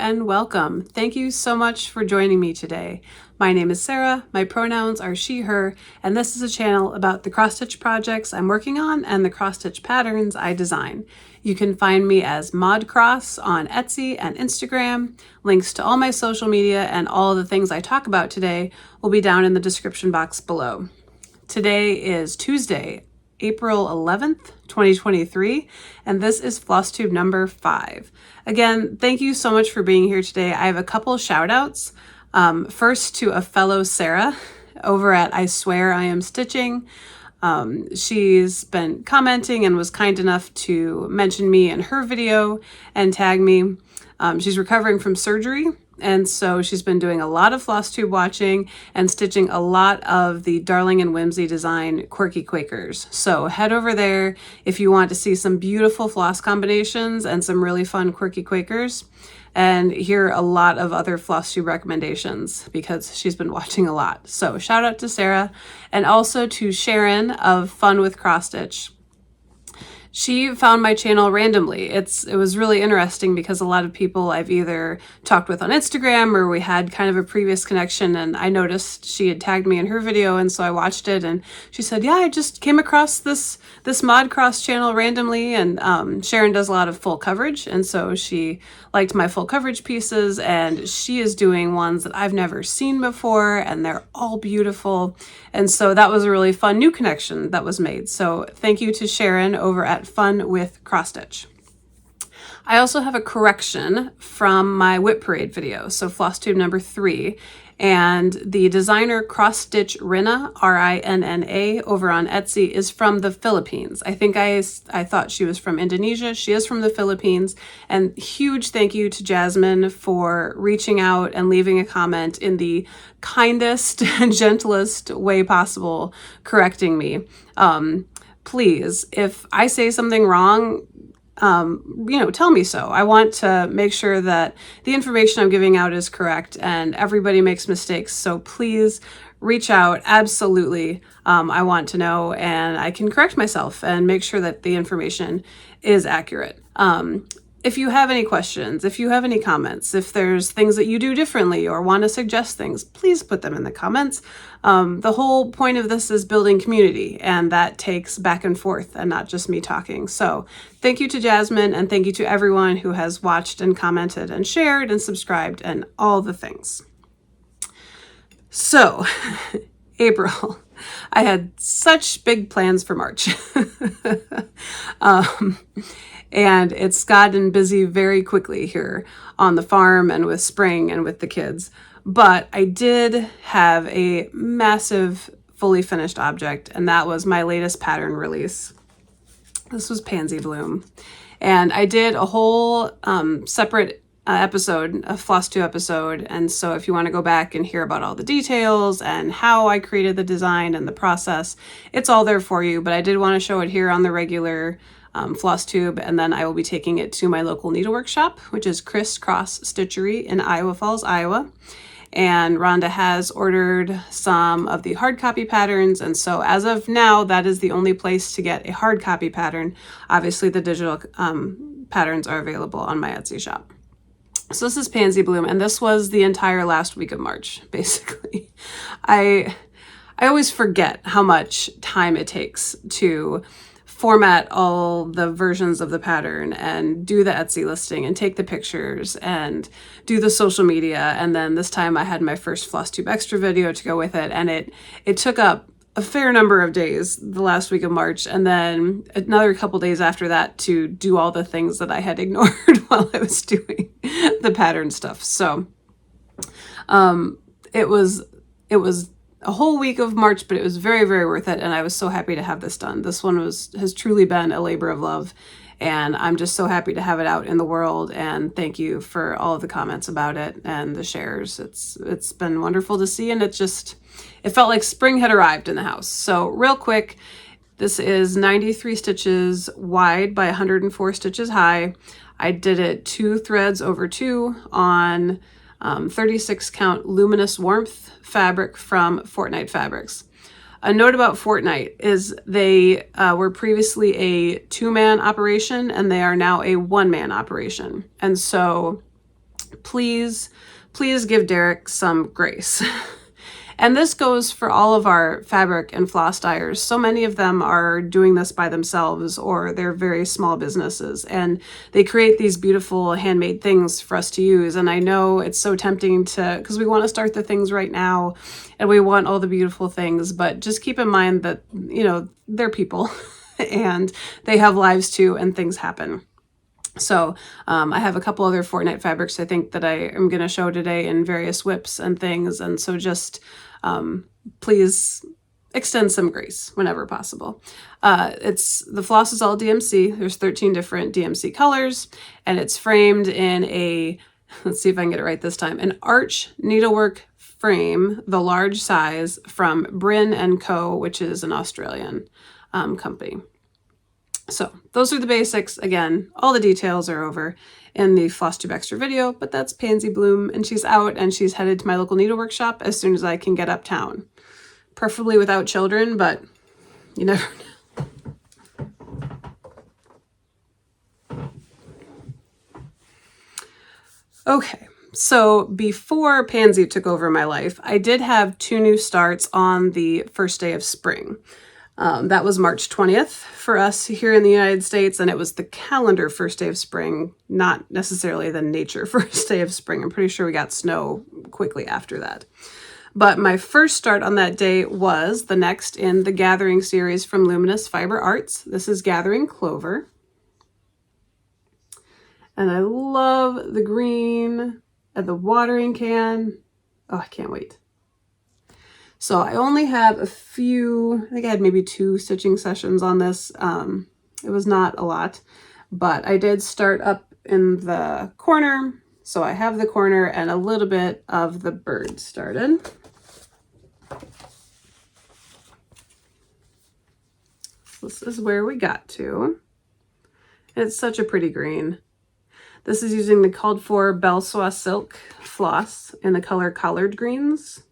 and welcome. Thank you so much for joining me today. My name is Sarah, my pronouns are she, her, and this is a channel about the cross-stitch projects I'm working on and the cross-stitch patterns I design. You can find me as ModCross on Etsy and Instagram. Links to all my social media and all the things I talk about today will be down in the description box below. Today is Tuesday, April 11th, 2023, and this is Flosstube number 5. Again, thank you so much for being here today. I have a couple shout outs. First to a fellow Sarah over at I Swear I Am Stitching. She's been commenting and was kind enough to mention me in her video and tag me. She's recovering from surgery, and so she's been doing a lot of Flosstube watching and stitching a lot of the Darling and Whimsy design Quirky Quakers. So head over there if you want to see some beautiful floss combinations and some really fun Quirky Quakers, and hear a lot of other Flosstube recommendations because she's been watching a lot. So shout out to Sarah, and also to Sharon of Fun with Cross Stitch. She found my channel randomly. It was really interesting because a lot of people I've either talked with on Instagram or we had kind of a previous connection, and I noticed she had tagged me in her video, and so I watched it, and she said, yeah, I just came across this ModCross channel randomly, and Sharon does a lot of full coverage, and so she liked my full coverage pieces, and she is doing ones that I've never seen before, and they're all beautiful, and so that was a really fun new connection that was made. So thank you to Sharon over at Fun with Cross Stitch. I also have a correction from my Whip Parade video, so Flosstube number 3, and the designer Cross Stitch Rinna, R-I-N-N-A, over on Etsy is from the Philippines. I think I thought she was from Indonesia. She is from the Philippines, and huge thank you to Jasmine for reaching out and leaving a comment in the kindest and gentlest way possible, correcting me. Please, if I say something wrong, tell me so. I want to make sure that the information I'm giving out is correct, and everybody makes mistakes. So please reach out. Absolutely. I want to know, and I can correct myself and make sure that the information is accurate. If you have any questions, if you have any comments, if there's things that you do differently or want to suggest things, please put them in the comments. The whole point of this is building community, and that takes back and forth and not just me talking. So thank you to Jasmine, and thank you to everyone who has watched and commented and shared and subscribed and all the things. So April, I had such big plans for March. And it's gotten busy very quickly here on the farm and with spring and with the kids. But I did have a massive fully finished object, and that was my latest pattern release. This was Pansy Bloom. And I did a whole separate episode, a Flosstube episode. And so if you want to go back and hear about all the details and how I created the design and the process, it's all there for you. But I did want to show it here on the regular Flosstube, and then I will be taking it to my local needlework shop, which is Criss Stitchery in Iowa Falls, Iowa. And Rhonda has ordered some of the hard copy patterns, and so as of now, that is the only place to get a hard copy pattern. Obviously, the digital patterns are available on my Etsy shop. So this is Pansy Bloom, and this was the entire last week of March, basically. I always forget how much time it takes to format all the versions of the pattern and do the Etsy listing and take the pictures and do the social media. And then this time I had my first Flosstube extra video to go with it, and it took up a fair number of days the last week of March, and then another couple days after that to do all the things that I had ignored while I was doing the pattern stuff. So it was a whole week of March, but it was very, very worth it, and I was so happy to have this done. This one has truly been a labor of love, and I'm just so happy to have it out in the world, and thank you for all of the comments about it and the shares. It's been wonderful to see, and it felt like spring had arrived in the house. So real quick, this is 93 stitches wide by 104 stitches high. I did it 2 threads over 2 on 36 count Luminous Warmth fabric from Fortnight Fabrics. A note about Fortnight is they were previously a 2-man operation, and they are now a 1-man operation. And so please, please give Derek some grace. And this goes for all of our fabric and floss dyers. So many of them are doing this by themselves, or they're very small businesses, and they create these beautiful handmade things for us to use. And I know it's so tempting to, because we want to start the things right now and we want all the beautiful things, but just keep in mind that, you know, they're people and they have lives too, and things happen. So I have a couple other Fortnight Fabrics I think that I am going to show today in various whips and things. And so just please extend some grace whenever possible. The floss is all DMC. There's 13 different DMC colors, and it's framed in a, let's see if I can get it right this time, an arch needlework frame, the large size, from Brynn&Co, which is an Australian company. So those are the basics. Again, all the details are over in the Flosstube Extra video, but that's Pansy Bloom, and she's out and she's headed to my local needlework shop as soon as I can get uptown. Preferably without children, but you never know. Okay, so before Pansy took over my life, I did have 2 new starts on the first day of spring. That was March 20th for us here in the United States, and it was the calendar first day of spring, not necessarily the nature first day of spring. I'm pretty sure we got snow quickly after that. But my first start on that day was the next in the Gathering series from Luminous Fiber Arts. This is Gathering Clover. And I love the green and the watering can. Oh, I can't wait. So I only have a few, I think I had maybe 2 stitching sessions on this. It was not a lot, but I did start up in the corner. So I have the corner and a little bit of the bird started. This is where we got to. It's such a pretty green. This is using the called for Belle Soie Silk floss in the color Collard Greens.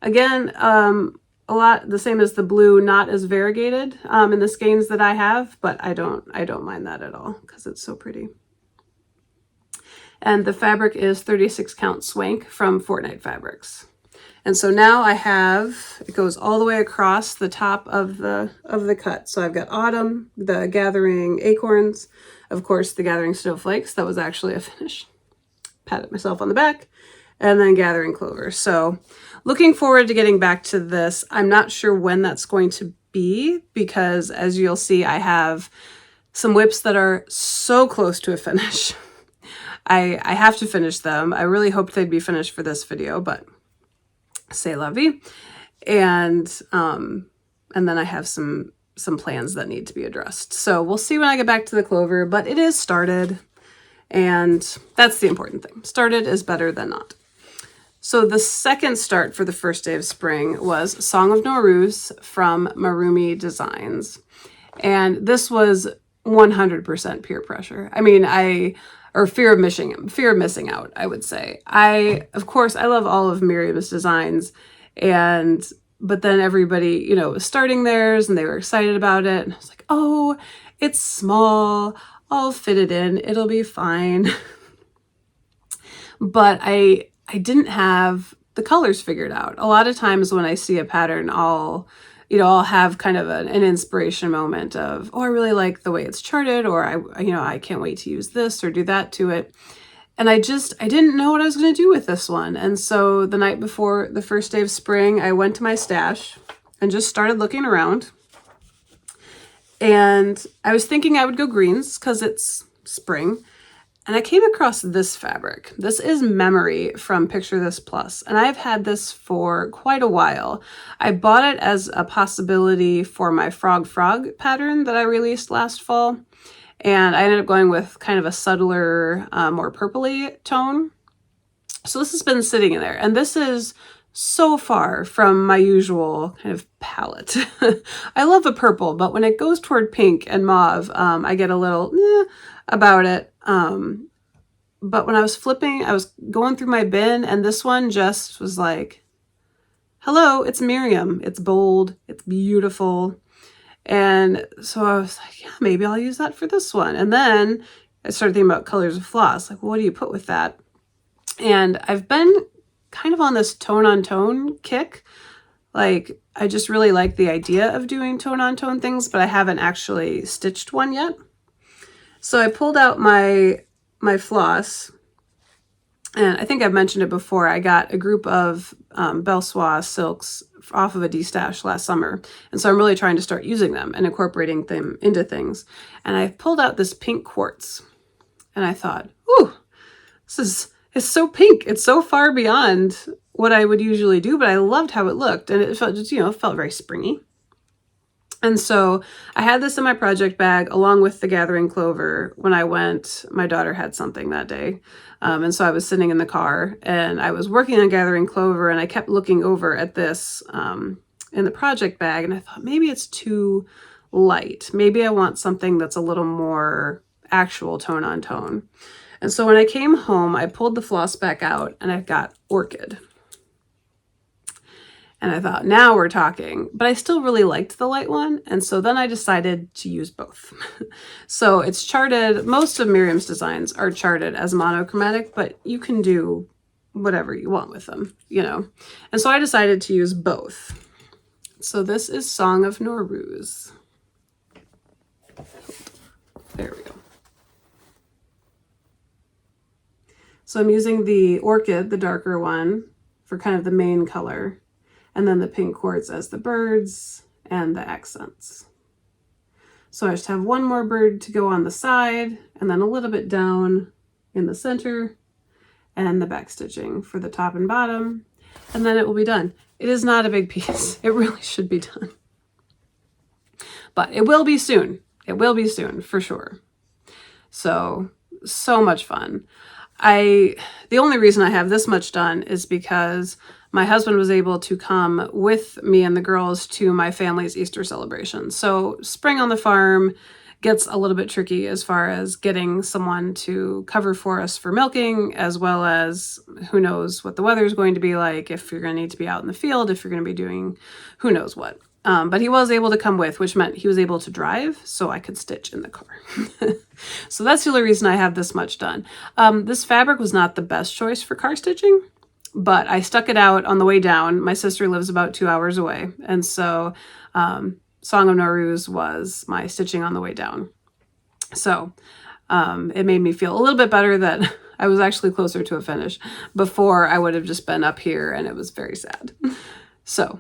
Again, a lot the same as the blue, not as variegated in the skeins that I have, but I don't mind that at all because it's so pretty. And the fabric is 36 count swank from Fortnight Fabrics. And so now I have, it goes all the way across the top of the cut. So I've got Autumn, the Gathering Acorns, of course, the Gathering Snowflakes. That was actually a finish. Patted myself on the back. And then Gathering Clover. So looking forward to getting back to this. I'm not sure when that's going to be because, as you'll see, I have some whips that are so close to a finish. I have to finish them. I really hoped they'd be finished for this video, but c'est la vie. And then I have some plans that need to be addressed. So we'll see when I get back to the Clover, but it is started. And that's the important thing. Started is better than not. So the second start for the first day of spring was Song of Nowruz from Marroomy Designs. And this was 100% peer pressure. I mean, or fear of missing out, I would say. Of course, I love all of Miriam's designs, but then everybody, you know, was starting theirs and they were excited about it. And I was like, oh, it's small. I'll fit it in. It'll be fine. But I didn't have the colors figured out. A lot of times when I see a pattern, I'll have kind of an inspiration moment of, oh, I really like the way it's charted, or I can't wait to use this or do that to it. And I didn't know what I was going to do with this one. And so the night before the first day of spring, I went to my stash and just started looking around. And I was thinking I would go greens because it's spring. And I came across this fabric. This is Memory from Picture This Plus, and I've had this for quite a while. I bought it as a possibility for my Frog pattern that I released last fall, and I ended up going with kind of a subtler, more purpley tone. So this has been sitting in there, and this is so far from my usual kind of palette. I love a purple, but when it goes toward pink and mauve, I get a little about it. But when I was flipping, I was going through my bin, and this one just was like, hello, it's Miriam. It's bold. It's beautiful. And so I was like, yeah, maybe I'll use that for this one. And then I started thinking about colors of floss. Like, well, what do you put with that? And I've been kind of on this tone on tone kick. Like, I just really like the idea of doing tone on tone things, but I haven't actually stitched one yet. So I pulled out my floss, and I think I've mentioned it before. I got a group of Belle Soie silks off of a Dees stash last summer. And so I'm really trying to start using them and incorporating them into things. And I pulled out this pink quartz, and I thought, ooh, it's so pink. It's so far beyond what I would usually do, but I loved how it looked, and it felt just, it felt very springy. And so I had this in my project bag along with the Gathering Clover when I went. My daughter had something that day. And so I was sitting in the car and I was working on Gathering Clover, and I kept looking over at this in the project bag, and I thought maybe it's too light. Maybe I want something that's a little more actual tone on tone. And so when I came home, I pulled the floss back out and I got Orchid. And I thought, now we're talking. But I still really liked the light one. And so then I decided to use both. So it's charted. Most of Miriam's designs are charted as monochromatic, but you can do whatever you want with them, And so I decided to use both. So this is Song of Nowruz. There we go. So I'm using the Orchid, the darker one, for kind of the main color, and then the pink quartz as the birds and the accents. So I just have one more bird to go on the side, and then a little bit down in the center, and the back stitching for the top and bottom, and then it will be done. It is not a big piece. It really should be done. But it will be soon. It will be soon, for sure. So much fun. The only reason I have this much done is because my husband was able to come with me and the girls to my family's Easter celebration. So spring on the farm gets a little bit tricky as far as getting someone to cover for us for milking, as well as who knows what the weather is going to be like, if you're going to need to be out in the field, if you're going to be doing who knows what. But he was able to come with, which meant he was able to drive, so I could stitch in the car. So that's the only reason I have this much done. This fabric was not the best choice for car stitching, but I stuck it out on the way down. My sister lives about 2 hours away, and so Song of Nowruz was my stitching on the way down. So it made me feel a little bit better that I was actually closer to a finish. Before, I would have just been up here, and it was very sad. So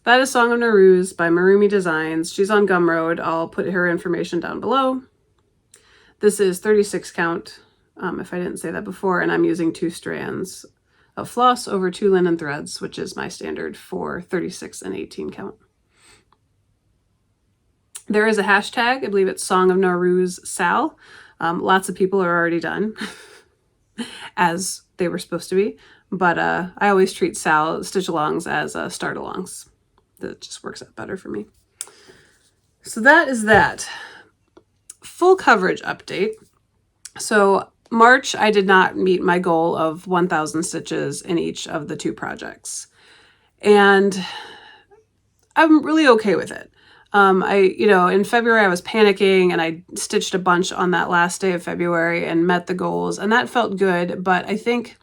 that is Song of Nowruz by Marroomy Designs. She's on Gumroad. I'll put her information down below. This is 36 count, if I didn't say that before, and I'm using 2 strands of floss over 2 linen threads, which is my standard for 36 and 18 count. There is a hashtag. I believe it's Song of Nowruz Sal. Lots of people are already done, as they were supposed to be. But I always treat Sal stitch-alongs as start-alongs. That just works out better for me. So that is that. Full coverage update. So March, I did not meet my goal of 1,000 stitches in each of the 2 projects. And I'm really okay with it. In February I was panicking, and I stitched a bunch on that last day of February and met the goals, and that felt good. But I think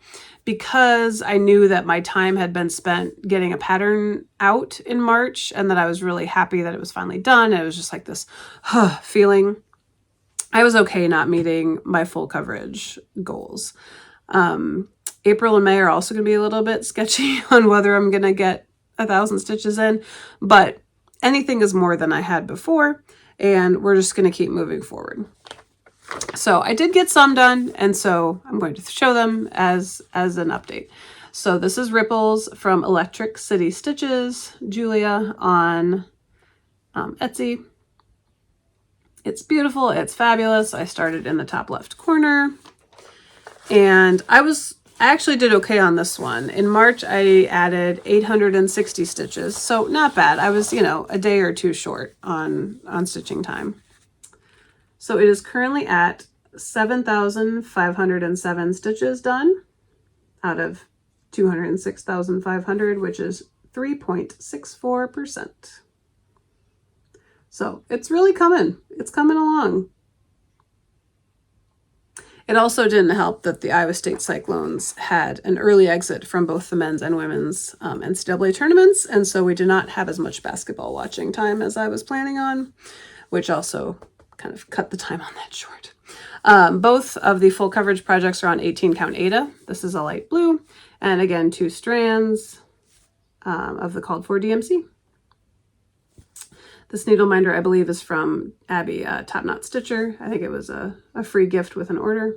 because I knew that my time had been spent getting a pattern out in March, and that I was really happy that it was finally done, and it was just like this feeling, I was okay not meeting my full coverage goals. April and May are also going to be a little bit sketchy on whether I'm going to get 1,000 stitches in, but anything is more than I had before, and we're just going to keep moving forward. So I did get some done, and so I'm going to show them as an update. So this is Ripples from Electric City Stitches, Julia on Etsy. It's beautiful. It's fabulous. I started in the top left corner, and I actually did okay on this one. In March, I added 860 stitches, so not bad. I was, a day or 2 short on stitching time. So it is currently at 7,507 stitches done out of 206,500, which is 3.64%. So it's really coming. It's coming along. It also didn't help that the Iowa State Cyclones had an early exit from both the men's and women's NCAA tournaments, and so we did not have as much basketball watching time as I was planning on, which also kind of cut the time on that short. Both of the full coverage projects are on 18 count Aida. This is a light blue, and again 2 strands of the called for DMC. This needle minder, I believe, is from Abby Top Knot Stitcher. I think it was a free gift with an order.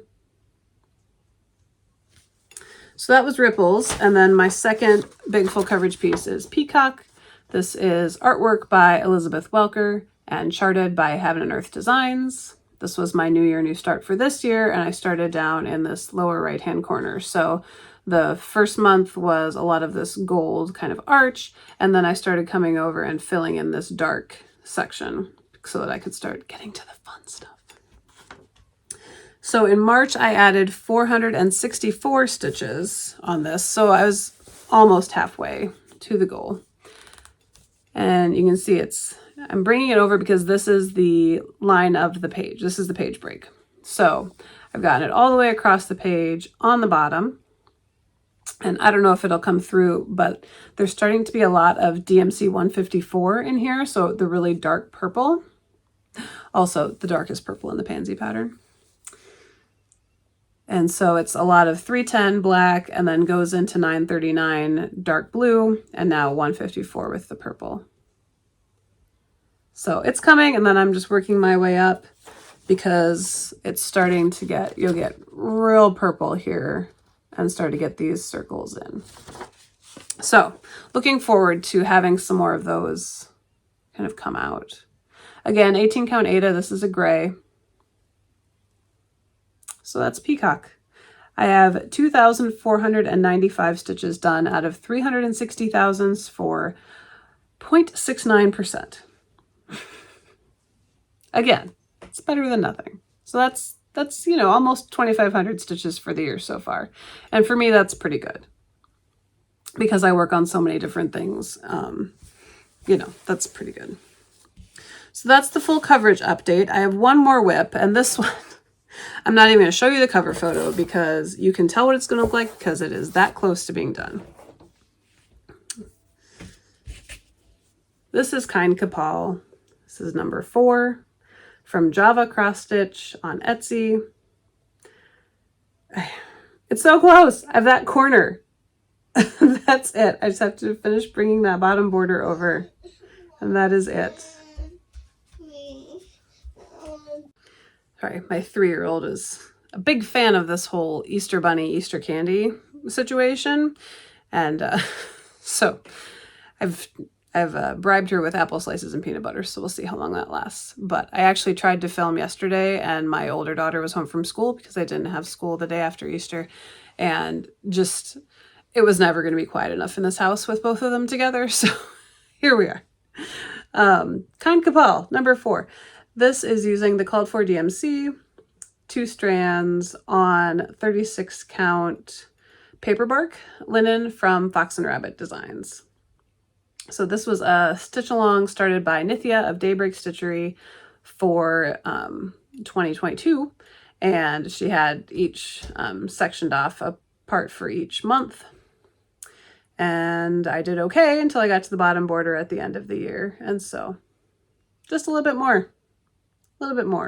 So that was Ripples. And then my second big full coverage piece is Peacock. This is artwork by Elizabeth Welker and charted by Heaven and Earth Designs. This was my New Year, New Start for this year, and I started down in this lower right-hand corner. So the first month was a lot of this gold kind of arch, and then I started coming over and filling in this dark section so that I could start getting to the fun stuff. So in March, I added 464 stitches on this, so I was almost halfway to the goal. And you can see I'm bringing it over because this is the line of the page. This is the page break. So I've gotten it all the way across the page on the bottom. And I don't know if it'll come through, but there's starting to be a lot of DMC 154 in here. So the really dark purple. Also the darkest purple in the Pansy pattern. And so it's a lot of 310 black and then goes into 939 dark blue and now 154 with the purple. So it's coming, and then I'm just working my way up because it's starting to you'll get real purple here and start to get these circles in. So looking forward to having some more of those kind of come out. Again, 18 count Aida, this is a gray. So that's Peacock. I have 2,495 stitches done out of 360 thousandths for 0.69%. Again, it's better than nothing. So that's almost 2,500 stitches for the year so far. And for me, that's pretty good because I work on so many different things. That's pretty good. So that's the full coverage update. I have one more whip, and this one, I'm not even going to show you the cover photo because you can tell what it's going to look like because it is that close to being done. This is Kind Kapal. This is number 4 from Java Cross Stitch on Etsy. It's so close. I have that corner. That's it. I just have to finish bringing that bottom border over, and that is it. Sorry, my 3-year-old is a big fan of this whole Easter Bunny, Easter candy situation. And so I've bribed her with apple slices and peanut butter, so we'll see how long that lasts. But I actually tried to film yesterday, and my older daughter was home from school because I didn't have school the day after Easter. And it was never going to be quiet enough in this house with both of them together. So here we are. Kind Kapal, number 4. This is using the called for DMC, 2 strands on 36 count paperbark linen from Fox and Rabbit Designs. So this was a stitch along started by Nithya of Daybreak Stitchery for 2022. And she had each sectioned off a part for each month. And I did okay until I got to the bottom border at the end of the year. And so just a little bit more.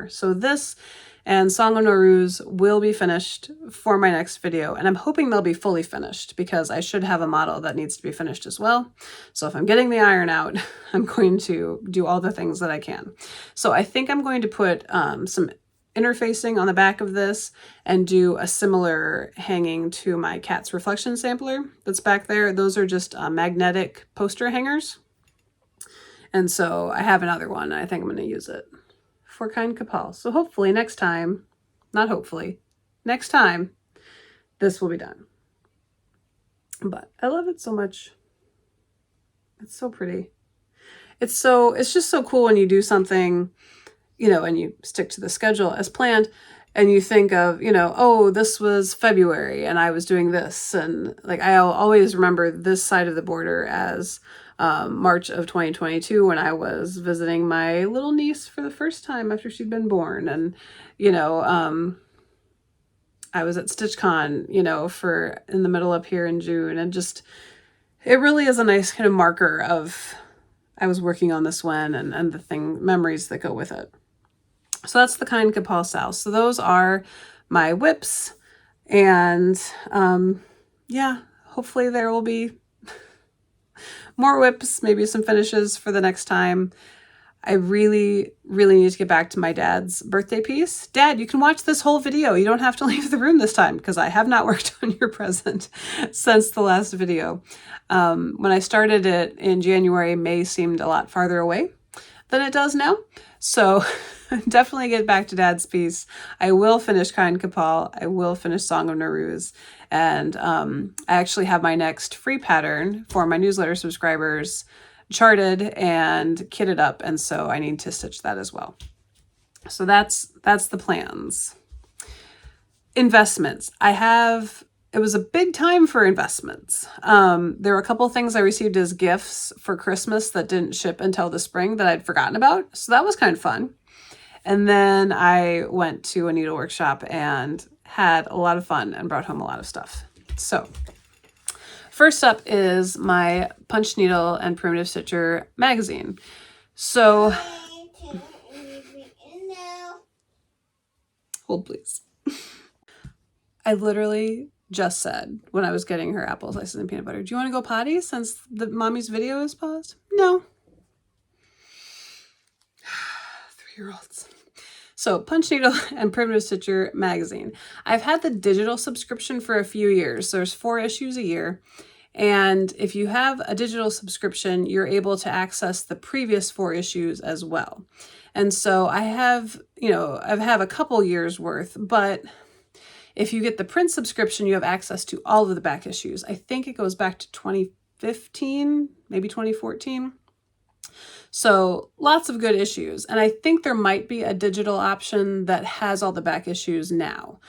So this and Song of Nowruz will be finished for my next video. And I'm hoping they'll be fully finished because I should have a model that needs to be finished as well. So if I'm getting the iron out, I'm going to do all the things that I can. So I think I'm going to put some interfacing on the back of this and do a similar hanging to my cat's reflection sampler that's back there. Those are just magnetic poster hangers. And so I have another one. I think I'm going to use it for Kind Kapal. So hopefully next time, next time, this will be done. But I love it so much. It's so pretty. It's just so cool when you do something, and you stick to the schedule as planned, and you think of, oh, this was February and I was doing this. And like, I'll always remember this side of the border as March of 2022 when I was visiting my little niece for the first time after she'd been born. And, I was at StitchCon, you know, for in the middle up here in June, and just, it really is a nice kind of marker of I was working on this when, and the memories that go with it. So that's the kind Kapal South. So those are my whips, and yeah, hopefully there will be more whips, maybe some finishes for the next time. I really, really need to get back to my dad's birthday piece. Dad, you can watch this whole video. You don't have to leave the room this time, because I have not worked on your present since the last video. When I started it in January, May seemed a lot farther away than it does now. So definitely get back to Dad's piece. I will finish Kind Kapal. I will finish Song of Nowruz. And I actually have my next free pattern for my newsletter subscribers charted and kitted up, and so I need to stitch that as well. So that's the plans. Investments. It was a big time for investments. There were a couple things I received as gifts for Christmas that didn't ship until the spring that I'd forgotten about, so that was kind of fun. And then I went to a needlework shop and had a lot of fun and brought home a lot of stuff. So first up is my Punch Needle and Primitive Stitcher magazine. So, hold please. I literally just said when I was getting her apple slices and peanut butter, do you want to go potty since the mommy's video is paused? No. 3-year-olds. So Punch Needle and Primitive Stitcher magazine. I've had the digital subscription for a few years. So there's 4 issues a year. And if you have a digital subscription, you're able to access the previous 4 issues as well. And so I have a couple years worth, but if you get the print subscription, you have access to all of the back issues. I think it goes back to 2015, maybe 2014. So lots of good issues. And I think there might be a digital option that has all the back issues now.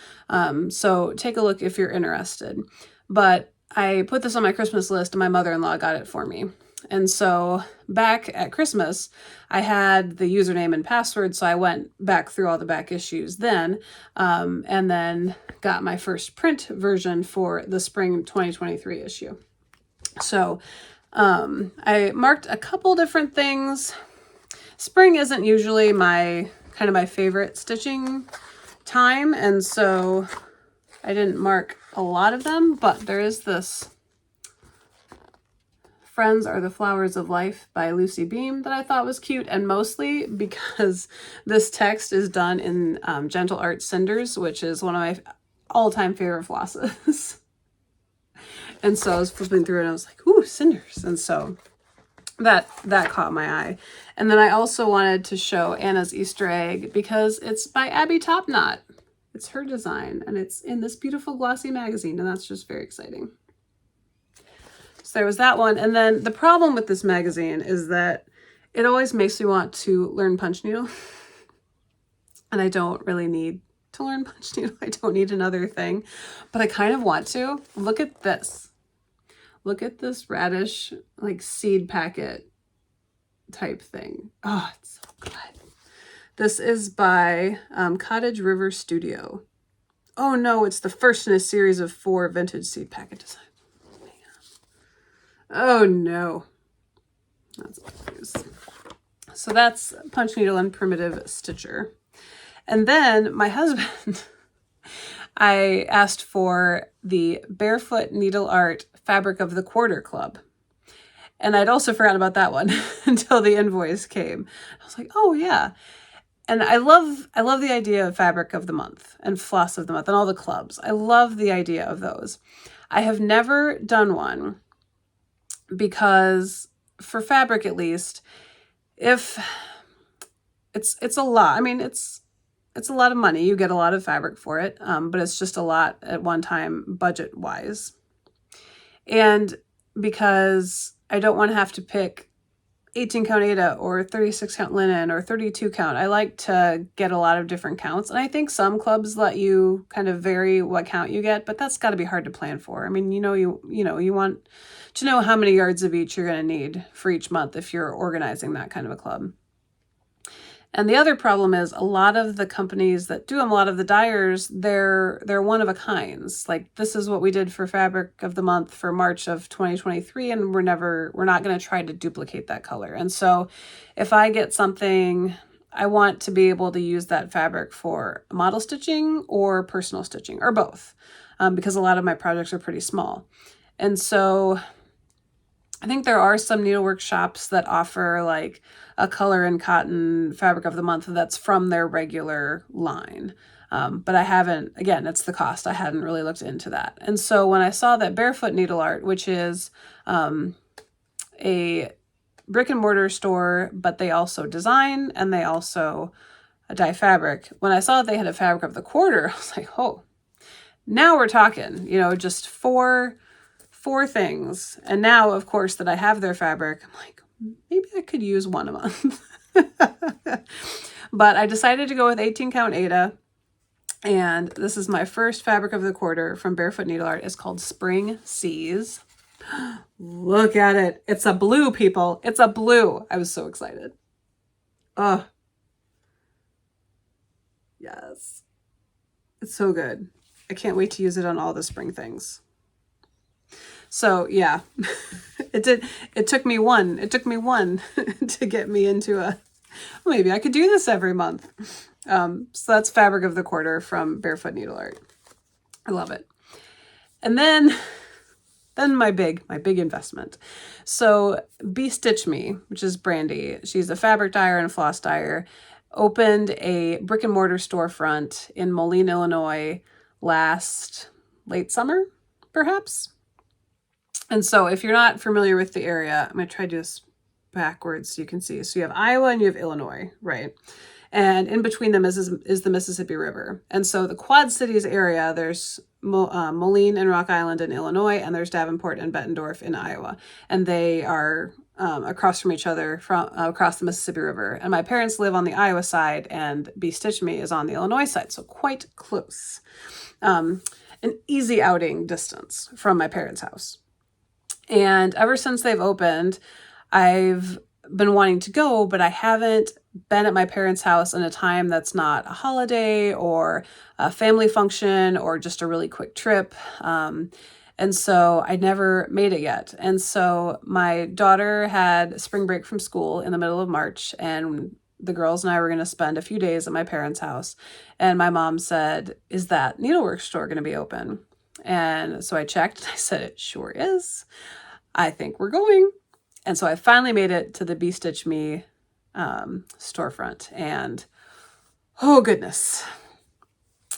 So take a look if you're interested. But I put this on my Christmas list and my mother-in-law got it for me. And so back at Christmas, I had the username and password. So I went back through all the back issues then, and then got my first print version for the spring 2023 issue. So I marked a couple different things. Spring isn't usually my favorite stitching time, and so I didn't mark a lot of them, but there is this Friends Are the Flowers of Life by Lucy Beam that I thought was cute, and mostly because this text is done in Gentle Art Cinders, which is one of my all-time favorite flosses. And so I was flipping through and I was like, ooh, cinders. And so that caught my eye. And then I also wanted to show Anna's Easter egg because it's by Abby Topknot. It's her design and it's in this beautiful glossy magazine, and that's just very exciting. So there was that one. And then the problem with this magazine is that it always makes me want to learn punch needle. And I don't really need to learn punch needle. I don't need another thing, but I kind of want to. Look at this. Look at this radish, like seed packet type thing. Oh, it's so good. This is by Cottage River Studio. Oh no, it's the first in a series of 4 vintage seed packet designs. Oh no. That's bad news. So that's Punch Needle and Primitive Stitcher. And then my husband, I asked for the Barefoot Needle Art Fabric of the Quarter Club. And I'd also forgotten about that one until the invoice came. I was like, oh yeah. And I love the idea of Fabric of the Month and Floss of the Month and all the clubs. I love the idea of those. I have never done one because for fabric, at least, if it's a lot, I mean, it's a lot of money. You get a lot of fabric for it, but it's just a lot at one time budget wise. And because I don't want to have to pick 18 count Aida or 36 count linen or 32 count, I like to get a lot of different counts. And I think some clubs let you kind of vary what count you get, but that's got to be hard to plan for. I mean, you want to know how many yards of each you're going to need for each month if you're organizing that kind of a club. And the other problem is a lot of the companies that do them, a lot of the dyers, they're one of a kinds. Like this is what we did for Fabric of the Month for March of 2023, and we're not going to try to duplicate that color. And so if I get something, I want to be able to use that fabric for model stitching or personal stitching or both, because a lot of my projects are pretty small. And so I think there are some needlework shops that offer like a color and cotton fabric of the month that's from their regular line. But I haven't, again, it's the cost. I hadn't really looked into that. And so when I saw that Barefoot Needle Art, which is a brick and mortar store, but they also design and they also dye fabric. When I saw that they had a fabric of the quarter, I was like, oh, now we're talking, you know, just four things. And now, of course, that I have their fabric, I'm like, maybe I could use one a month. But I decided to go with 18 count Aida. And this is my first fabric of the quarter from Barefoot Needle Art. It's called Spring Seas. Look at it. It's a blue, people. It's a blue. I was so excited. Oh, yes. It's so good. I can't wait to use it on all the spring things. So yeah, it took me one to get me into maybe I could do this every month. So that's fabric of the quarter from Barefoot Needle Art. I love it. And then my big investment. So Stitch Me, which is Brandy, she's a fabric dyer and floss dyer, opened a brick and mortar storefront in Moline, Illinois last late summer, perhaps. And so if you're not familiar with the area, I'm going to try to do this backwards so you can see. So you have Iowa and you have Illinois, right? And in between them is the Mississippi River. And so the Quad Cities area, there's Moline and Rock Island in Illinois, and there's Davenport and Bettendorf in Iowa. And they are across from each other from across the Mississippi River. And my parents live on the Iowa side, and Stitch Me is on the Illinois side, so quite close. An easy outing distance from my parents' house. And ever since they've opened, I've been wanting to go, but I haven't been at my parents' house in a time that's not a holiday or a family function or just a really quick trip. And so I never made it yet. And so my daughter had spring break from school in the middle of March, and the girls and I were going to spend a few days at my parents' house. And my mom said, "Is that needlework store going to be open?" And so I checked and I said, "It sure is. I think we're going." And so I finally made it to the Stitch Me storefront, and oh goodness,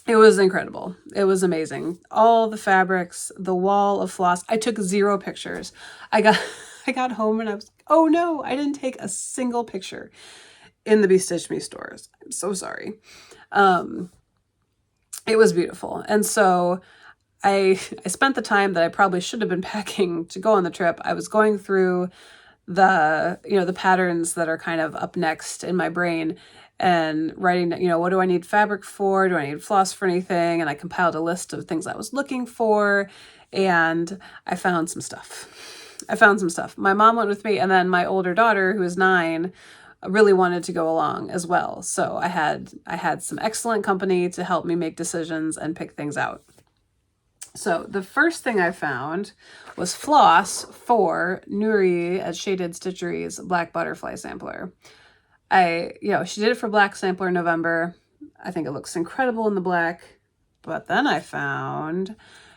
it was incredible. It was amazing. All the fabrics, the wall of floss. I took 0 pictures. I got home and I was, oh no, I didn't take a single picture in the Stitch Me stores. I'm so sorry. It was beautiful. And so I spent the time that I probably should have been packing to go on the trip. I was going through the patterns that are kind of up next in my brain and writing, what do I need fabric for? Do I need floss for anything? And I compiled a list of things I was looking for, and I found some stuff. My mom went with me, and then my older daughter, who is 9, really wanted to go along as well. So I had some excellent company to help me make decisions and pick things out. So the first thing I found was floss for Nowruz at Shaded Stitchery's Black Butterfly Sampler. She did it for Black Sampler in November. I think it looks incredible in the black. But then I found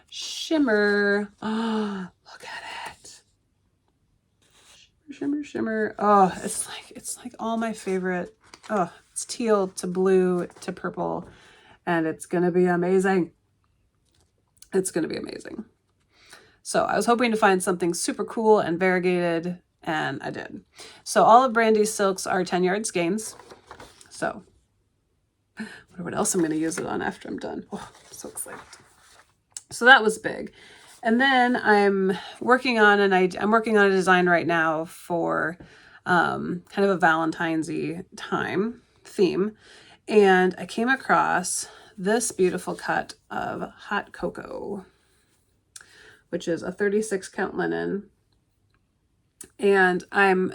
shimmer. Oh, look at it. Shimmer, shimmer. Oh, it's like all my favorite. Oh, it's teal to blue to purple, and it's going to be amazing. It's going to be amazing. So I was hoping to find something super cool and variegated, and I did. So all of Brandy's silks are 10 yard skeins. So I wonder what else I'm going to use it on after I'm done. Oh, I'm so excited. So that was big. And then I'm working on a design right now for kind of a Valentine's-y theme. And I came across this beautiful cut of Hot Cocoa, which is a 36 count linen. And I'm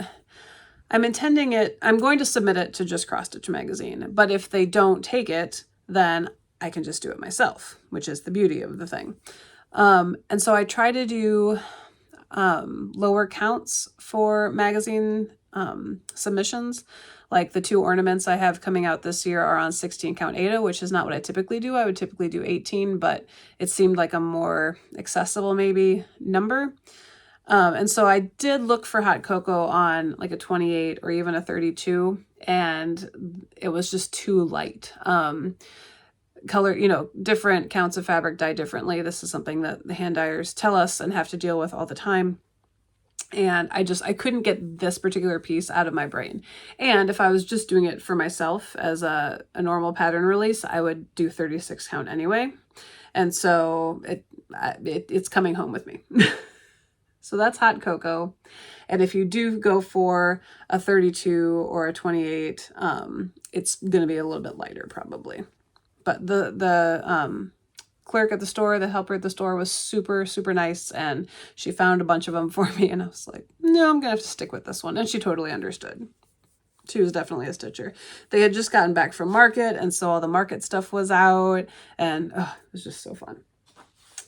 I'm going to submit it to just Cross Stitch Magazine, but if they don't take it, then I can just do it myself, which is the beauty of the thing. And so I try to do lower counts for magazine submissions. Like the 2 ornaments I have coming out this year are on 16 count Aida, which is not what I typically do. I would typically do 18, but it seemed like a more accessible maybe number. And so I did look for hot cocoa on like a 28 or even a 32, and it was just too light. Color, you know, different counts of fabric dye differently. This is something that the hand dyers tell us and have to deal with all the time. And I couldn't get this particular piece out of my brain. And if I was just doing it for myself as a normal pattern release, I would do 36 count anyway. And so it's coming home with me. So that's hot cocoa. And if you do go for a 32 or a 28, it's going to be a little bit lighter probably. But the clerk at the store, the helper at the store, was super, super nice, and she found a bunch of them for me, and I was like, no, I'm gonna have to stick with this one. And she totally understood. She was definitely a stitcher. They had just gotten back from market, and so all the market stuff was out, and it was just so fun.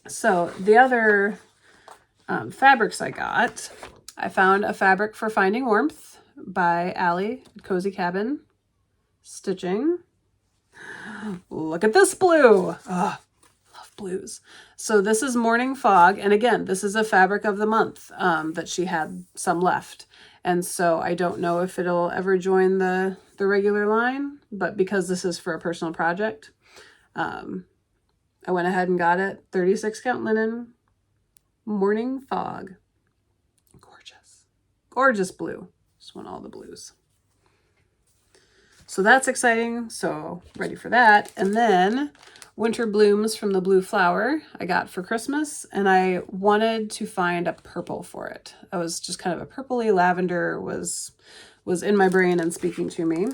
So the other fabrics I found a fabric for Finding Warmth by Allie at Cozy Cabin Stitching. Look at this blue. Oh, love blues. So this is Morning Fog. And again, this is a fabric of the month that she had some left. And so I don't know if it'll ever join the regular line, but because this is for a personal project, I went ahead and got it. 36 count linen, Morning Fog. Gorgeous. Gorgeous blue. Just want all the blues. So that's exciting. So ready for that. And then Winter Blooms from the Blue Flower I got for Christmas, and I wanted to find a purple for it. I was just kind of a purpley lavender was in my brain and speaking to me.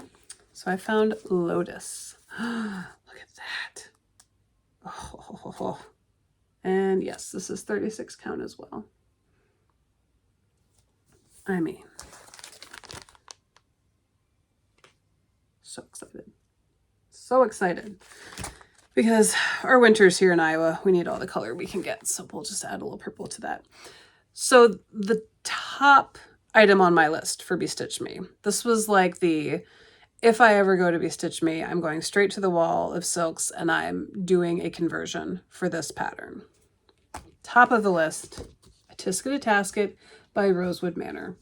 So I found Lotus. Look at that. Oh. And yes, this is 36 count as well. I mean, so excited. So excited. Because our winters here in Iowa, we need all the color we can get. So we'll just add a little purple to that. So the top item on my list for Be Stitch Me, this was like if I ever go to Be Stitch Me, I'm going straight to the wall of silks and I'm doing a conversion for this pattern. Top of the list, a Tisket a Tasket by Rosewood Manor.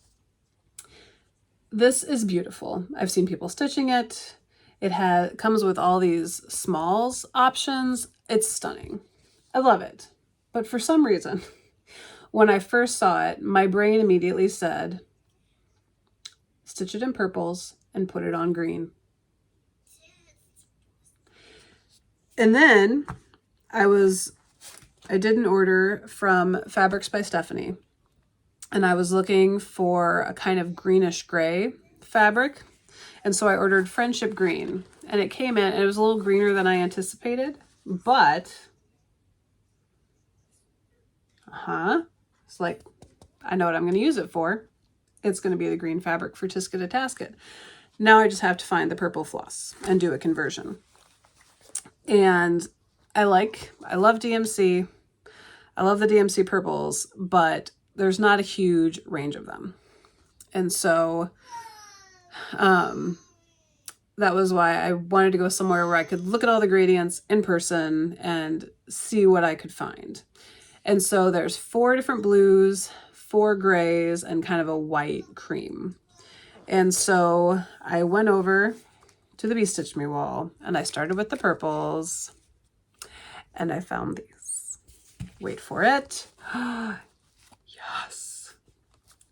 This is beautiful. I've seen people stitching it. It comes with all these smalls options. It's stunning. I love it. But for some reason, when I first saw it, my brain immediately said, stitch it in purples and put it on green. And then I did an order from Fabrics by Stephanie, and I was looking for a kind of greenish gray fabric. And so I ordered Friendship Green, and it came in and it was a little greener than I anticipated, but it's like, I know what I'm going to use it for. It's going to be the green fabric for Tisket a Tasket. Now I just have to find the purple floss and do a conversion. And I love DMC. I love the DMC purples, but there's not a huge range of them. And so that was why I wanted to go somewhere where I could look at all the gradients in person and see what I could find. And so there's 4 different blues, 4 grays, and kind of a white cream. And so I went over to the Be Stitch Me wall and I started with the purples and I found these. Wait for it. Yes.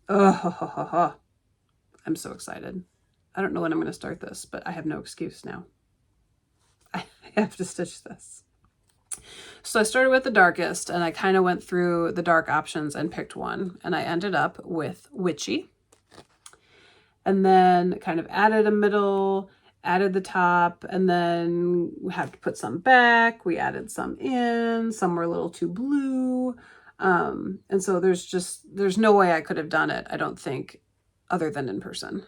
Oh, I'm so excited. I don't know when I'm going to start this, but I have no excuse now. I have to stitch this. So I started with the darkest and I kind of went through the dark options and picked one, and I ended up with Witchy. And then kind of added a middle, added the top, and then we had to put some back. We added some in, some were a little too blue. And so there's no way I could have done it, I don't think, other than in person.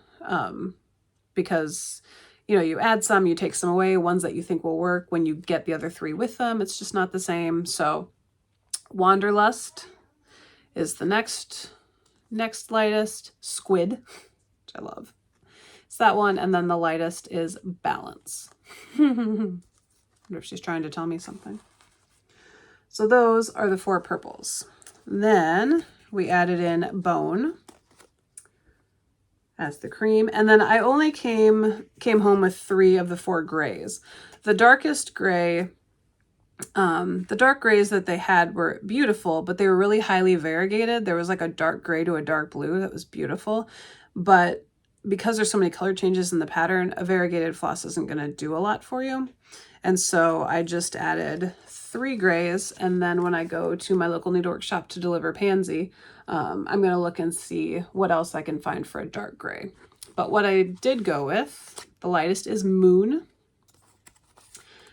because, you know, you add some, you take some away, ones that you think will work. When you get the other 3 with them, it's just not the same. So Wanderlust is the next lightest. Squid, which I love. It's that one. And then the lightest is Balance. I wonder if she's trying to tell me something. So those are the 4 purples. Then we added in Bone as the cream. And then I only came home with 3 of the 4 grays. The darkest gray, the dark grays that they had were beautiful, but they were really highly variegated. There was like a dark gray to a dark blue that was beautiful. But because there's so many color changes in the pattern, a variegated floss isn't going to do a lot for you. And so I just added 3 grays. And then when I go to my local needlework shop to deliver Pansy, I'm going to look and see what else I can find for a dark gray. But what I did go with, the lightest is Moon.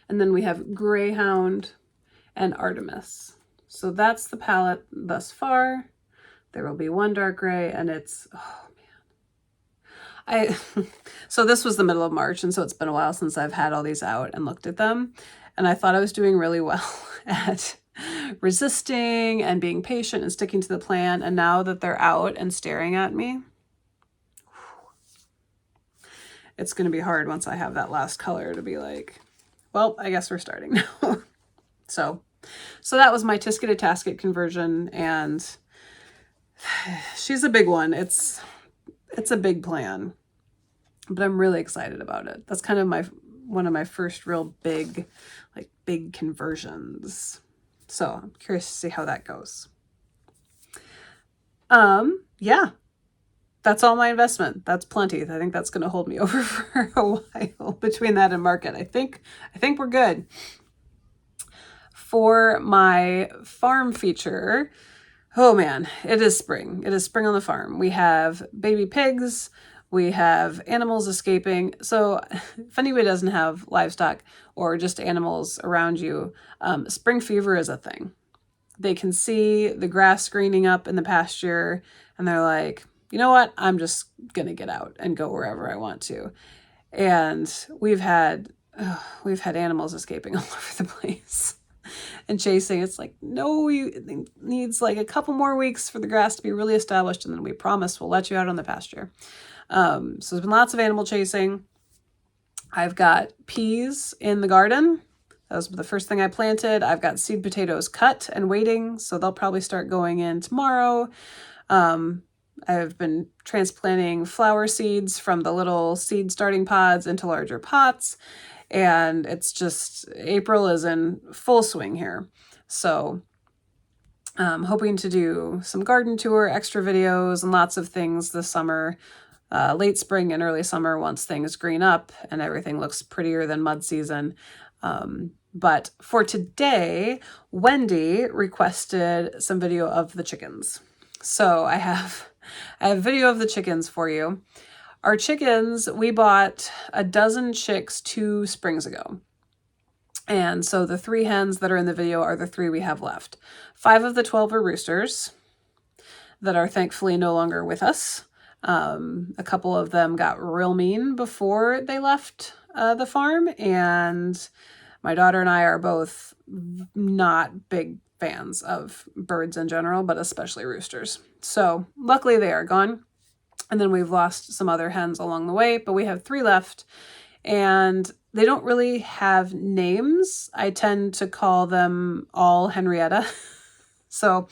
And then we have Greyhound and Artemis. So that's the palette thus far. There will be 1 dark gray, and it's, oh man. So this was the middle of March, and so it's been a while since I've had all these out and looked at them. And I thought I was doing really well at resisting and being patient and sticking to the plan. And now that they're out and staring at me, it's going to be hard once I have that last color to be like, well, I guess we're starting now. So that was my Tisket to Tasket conversion, and she's a big one. It's a big plan, but I'm really excited about it. That's kind of one of my first real big conversions. So I'm curious to see how that goes. Yeah. That's all my investment. That's plenty. I think that's going to hold me over for a while between that and market. I think we're good. For my farm feature, oh man, it is spring. It is spring on the farm. We have baby pigs. We have animals escaping. So if anybody doesn't have livestock or just animals around you, spring fever is a thing. They can see the grass greening up in the pasture and they're like, you know what? I'm just going to get out and go wherever I want to. And we've had animals escaping all over the place and chasing. It's like, no, it needs like a couple more weeks for the grass to be really established. And then we promise we'll let you out on the pasture. So there's been lots of animal chasing. I've got peas in the garden. That was the first thing I planted. I've got seed potatoes cut and waiting. So they'll probably start going in tomorrow. I've been transplanting flower seeds from the little seed starting pods into larger pots. And it's just, April is in full swing here. So I'm hoping to do some garden tour, extra videos, and lots of things this summer, late spring and early summer once things green up and everything looks prettier than mud season. But for today, Wendy requested some video of the chickens. So I have video of the chickens for you. Our chickens, we bought a dozen chicks 2 springs ago. And so the 3 hens that are in the video are the 3 we have left. 5 of the 12 are roosters that are thankfully no longer with us. A couple of them got real mean before they left the farm, and my daughter and I are both not big fans of birds in general, but especially roosters. So luckily they are gone. And then we've lost some other hens along the way, but we have 3 left, and they don't really have names. I tend to call them all Henrietta. So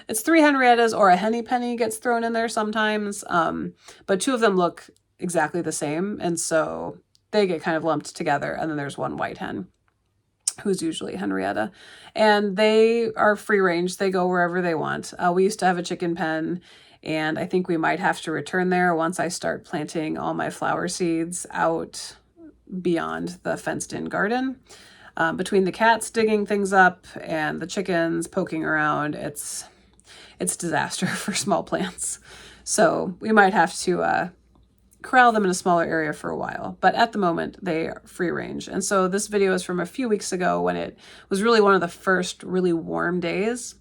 it's 3 Henriettas, or a Henny Penny gets thrown in there sometimes. But 2 of them look exactly the same. And so they get kind of lumped together. And then there's 1 white hen who's usually Henrietta, and they are free range. They go wherever they want. We used to have a chicken pen, and I think we might have to return there once I start planting all my flower seeds out beyond the fenced in garden. Between the cats digging things up and the chickens poking around, it's disaster for small plants. So we might have to corral them in a smaller area for a while, but at the moment they are free range. And so this video is from a few weeks ago when it was really one of the first really warm days,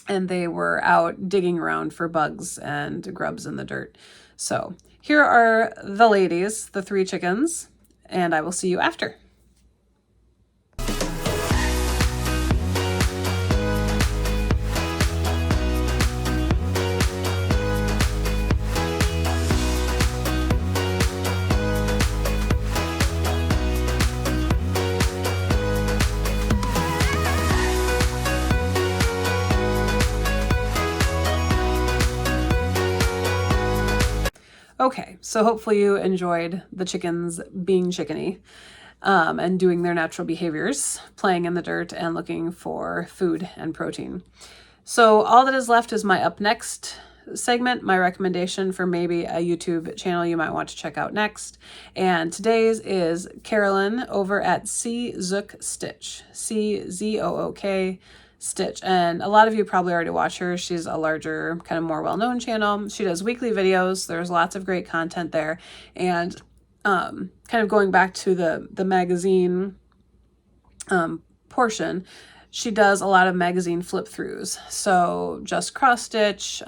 and they were out digging around for bugs and grubs in the dirt. So here are the ladies, the 3 chickens, and I will see you after. Okay, so hopefully you enjoyed the chickens being chickeny and doing their natural behaviors, playing in the dirt and looking for food and protein. So all that is left is my up next segment, my recommendation for maybe a YouTube channel you might want to check out next. And today's is Carolyn over at Zook Stitch, CZOOK Stitch. And a lot of you probably already watch her. She's a larger, kind of more well-known channel. She does weekly videos. There's lots of great content there. And kind of going back to the magazine portion, she does a lot of magazine flip throughs. So Just Cross Stitch,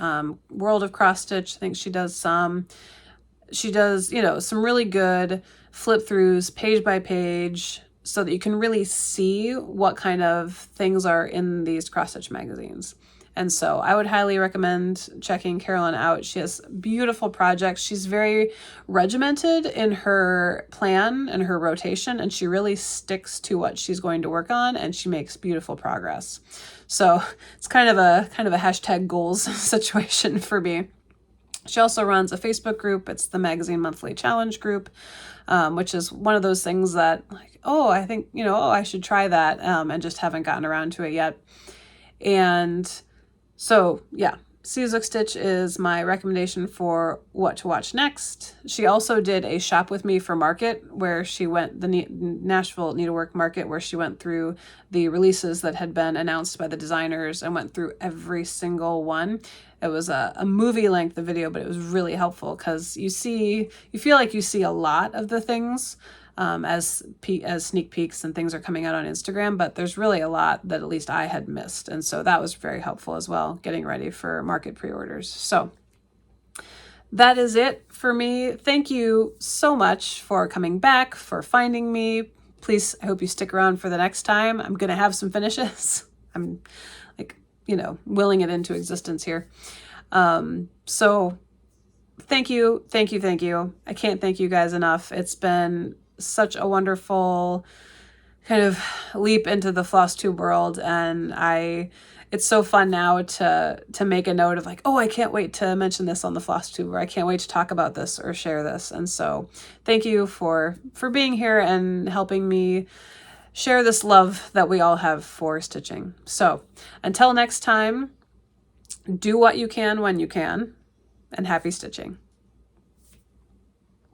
World of Cross Stitch, I think she does some. She does, you know, some really good flip throughs, page by page, so that you can really see what kind of things are in these cross stitch magazines. And so I would highly recommend checking Carolyn out. She has beautiful projects. She's very regimented in her plan and her rotation, and she really sticks to what she's going to work on, and she makes beautiful progress. So it's kind of a hashtag goals situation for me. She also runs a Facebook group. It's the Magazine Monthly Challenge group, which is one of those things that, like, oh, I think, you know, oh, I should try that, and just haven't gotten around to it yet. And so, yeah, Zook Stitch is my recommendation for what to watch next. She also did a shop with me for market, where she went, the Nashville Needlework Market, where she went through the releases that had been announced by the designers and went through every single one. It was a movie length of video, but it was really helpful because you feel like you see a lot of the things as sneak peeks and things are coming out on Instagram, but there's really a lot that at least I had missed. And so that was very helpful as well, getting ready for market pre-orders. So that is it for me. Thank you so much for coming back, for finding me. Please, I hope you stick around for the next time. I'm going to have some finishes. I'm like, you know, willing it into existence here. So thank you. Thank you. Thank you. I can't thank you guys enough. It's been such a wonderful kind of leap into the Flosstube world, and it's so fun now to make a note of like, oh, I can't wait to mention this on the Flosstube, or I can't wait to talk about this or share this. And so thank you for being here and helping me share this love that we all have for stitching. So until next time, do what you can when you can, and happy stitching.